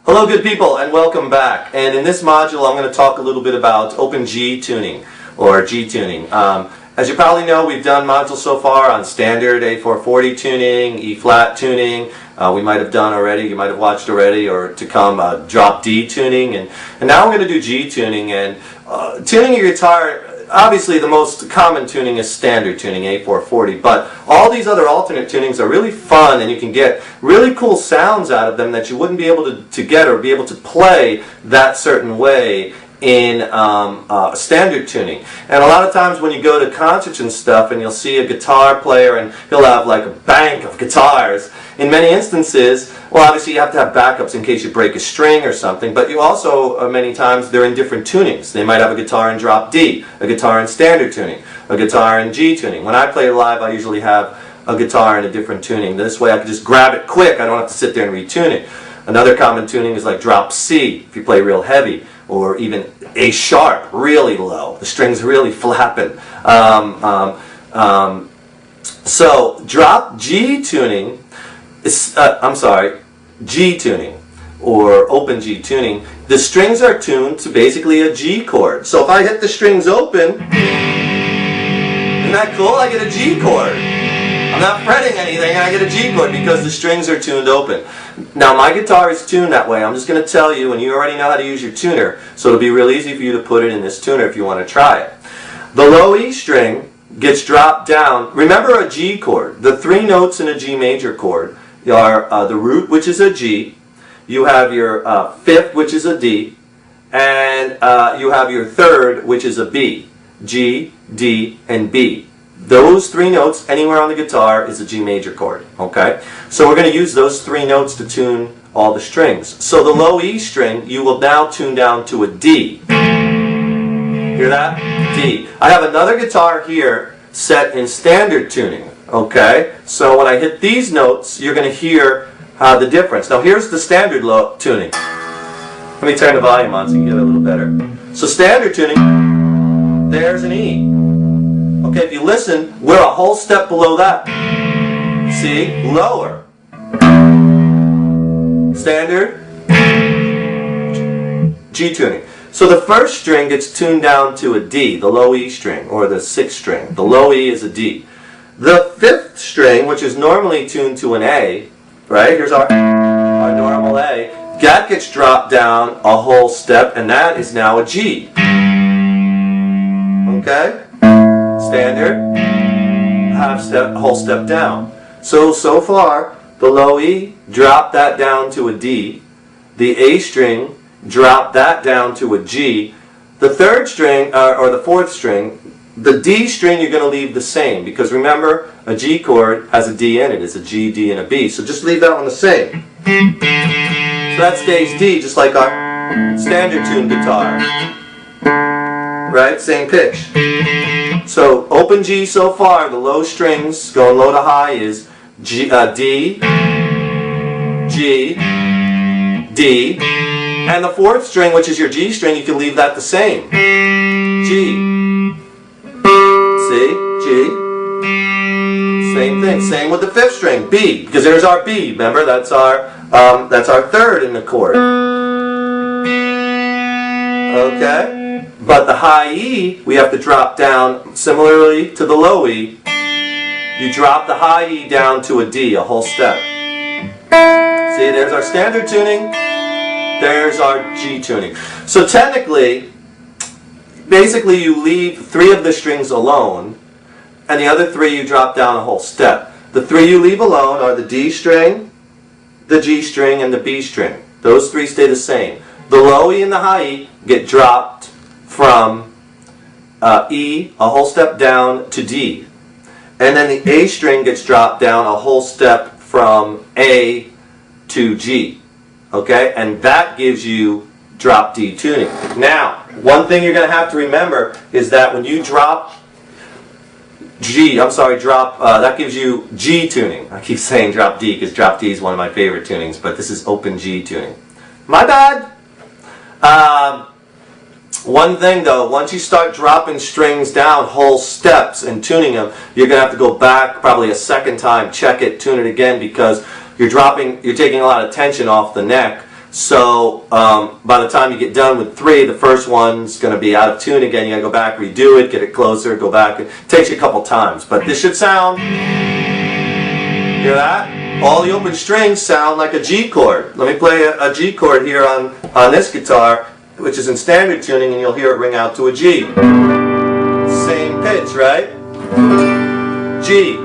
Hello good people and welcome back. And in this module I'm going to talk a little bit about open G tuning or G tuning. As you probably know, we've done modules so far on standard A440 tuning, E flat tuning. We might have done already, you might have watched already, or to come drop D tuning. And now we're going to do G tuning. And tuning your guitar, obviously the most common tuning is standard tuning, A440, but all these other alternate tunings are really fun and you can get really cool sounds out of them that you wouldn't be able to get or be able to play that certain way in standard tuning. And a lot of times when you go to concerts and stuff and you'll see a guitar player and he'll have like a bank of guitars, in many instances, well obviously you have to have backups in case you break a string or something, but you also, many times, they're in different tunings. They might have a guitar in drop D, a guitar in standard tuning, a guitar in G tuning. When I play live I usually have a guitar in a different tuning. This way I can just grab it quick, I don't have to sit there and retune it. Another common tuning is like drop C, if you play real heavy, or even A sharp, really low. The string's really flapping. So drop G tuning is, G tuning or open G tuning. The strings are tuned to basically a G chord. So if I hit the strings open, isn't that cool? I get a G chord. I'm not fretting anything, I get a G chord because the strings are tuned open. Now my guitar is tuned that way. I'm just going to tell you, and you already know how to use your tuner, so it'll be real easy for you to put it in this tuner if you want to try it. The low E string gets dropped down. Remember a G chord. The three notes in a G major chord are the root, which is a G, you have your fifth, which is a D, and you have your third, which is a B. G, D, and B. Those three notes anywhere on the guitar is a G major chord. Okay? So we're going to use those three notes to tune all the strings. So the low E string you will now tune down to a D. Hear that? D. I have another guitar here set in standard tuning. Okay? So when I hit these notes you're going to hear the difference. Now here's the standard low tuning. Let me turn the volume on so you can get a little better. So standard tuning, there's an E. Okay, if you listen, we're a whole step below that. See? Lower. Standard. G tuning. So the first string gets tuned down to a D, the low E string, or the sixth string. The low E is a D. The fifth string, which is normally tuned to an A, right? Here's our normal A. That gets dropped down a whole step, and that is now a G. Okay? Standard, half step, whole step down. So far, the low E, drop that down to a D. The A string, drop that down to a G. The third string, or the fourth string, the D string you're going to leave the same, because remember, a G chord has a D in it. It's a G, D, and a B. So just leave that one the same. So that stays D, just like our standard tuned guitar. Right? Same pitch. So open G so far, the low strings going low to high is G, D, G, D, and the fourth string, which is your G string, you can leave that the same. G. See? G. Same thing. Same with the fifth string, B, because there's our B. Remember, that's our third in the chord. Okay? But the high E, we have to drop down similarly to the low E. You drop the high E down to a D, a whole step. See, there's our standard tuning. There's our G tuning. So technically, basically you leave three of the strings alone, and the other three you drop down a whole step. The three you leave alone are the D string, the G string, and the B string. Those three stay the same. The low E and the high E get dropped from E, a whole step down to D. And then the A string gets dropped down a whole step from A to G. Okay? And that gives you drop D tuning. Now, one thing you're going to have to remember is that when you drop that gives you G tuning. I keep saying drop D because drop D is one of my favorite tunings, but this is open G tuning. My bad! One thing though, once you start dropping strings down whole steps and tuning them, you're going to have to go back probably a second time, check it, tune it again, because you're taking a lot of tension off the neck. So by the time you get done with 3, the first one's going to be out of tune again. You got to go back, redo it, get it closer, go back. It takes you a couple times, but this should sound. Hear that? All the open strings sound like a G chord. Let me play a G chord here on this guitar, which is in standard tuning, and you'll hear it ring out to a G. Same pitch, right? G.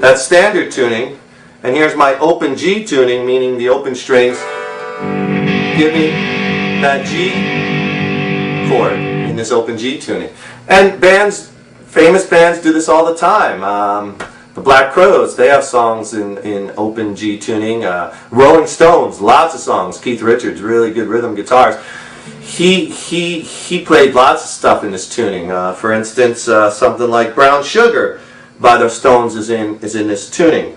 That's standard tuning. And here's my open G tuning, meaning the open strings give me that G chord in this open G tuning. And bands, famous bands do this all the time. The Black Crowes, they have songs in open G tuning. Rolling Stones, lots of songs. Keith Richards, really good rhythm guitars. He played lots of stuff in this tuning. For instance, something like Brown Sugar by the Stones is in this tuning.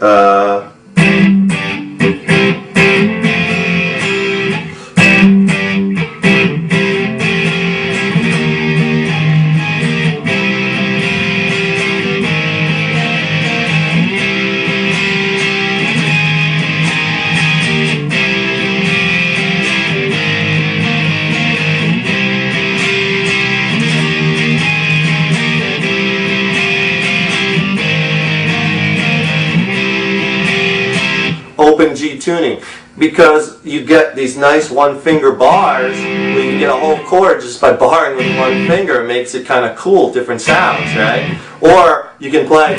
Open G tuning, because you get these nice one-finger bars where you can get a whole chord just by barring with one finger. It makes it kind of cool, different sounds, right? Or you can play,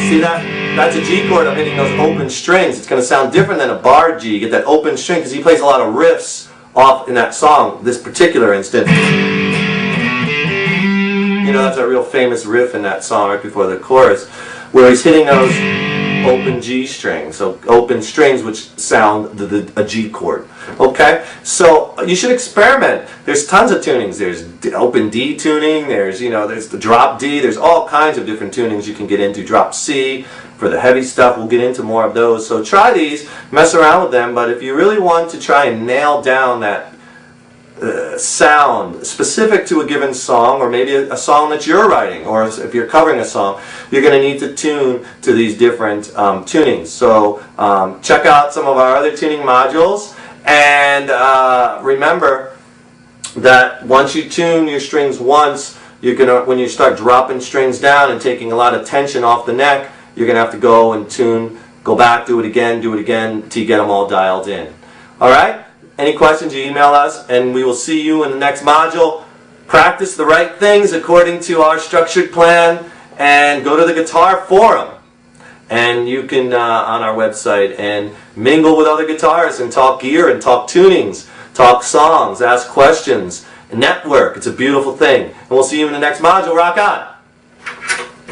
see that? That's a G chord. I'm hitting those open strings. It's going to sound different than a bar G. You get that open string because he plays a lot of riffs off in that song, this particular instance. You know, that's a real famous riff in that song right before the chorus, where he's hitting those open G strings, so open strings which sound a G chord. Okay, so you should experiment. There's tons of tunings. There's open D tuning. There's there's the drop D. There's all kinds of different tunings you can get into. Drop C for the heavy stuff. We'll get into more of those. So try these, mess around with them. But if you really want to try and nail down that sound specific to a given song, or maybe a song that you're writing, or if you're covering a song, you're going to need to tune to these different tunings. So check out some of our other tuning modules, and remember that once you tune your strings once, you're gonna, when you start dropping strings down and taking a lot of tension off the neck, you're going to have to go and tune, go back, do it again till you get them all dialed in. Alright? Any questions, you email us, and we will see you in the next module. Practice the right things according to our structured plan, and go to the Guitar Forum. And you can, on our website, and mingle with other guitarists and talk gear and talk tunings, talk songs, ask questions, network. It's a beautiful thing. And we'll see you in the next module. Rock on!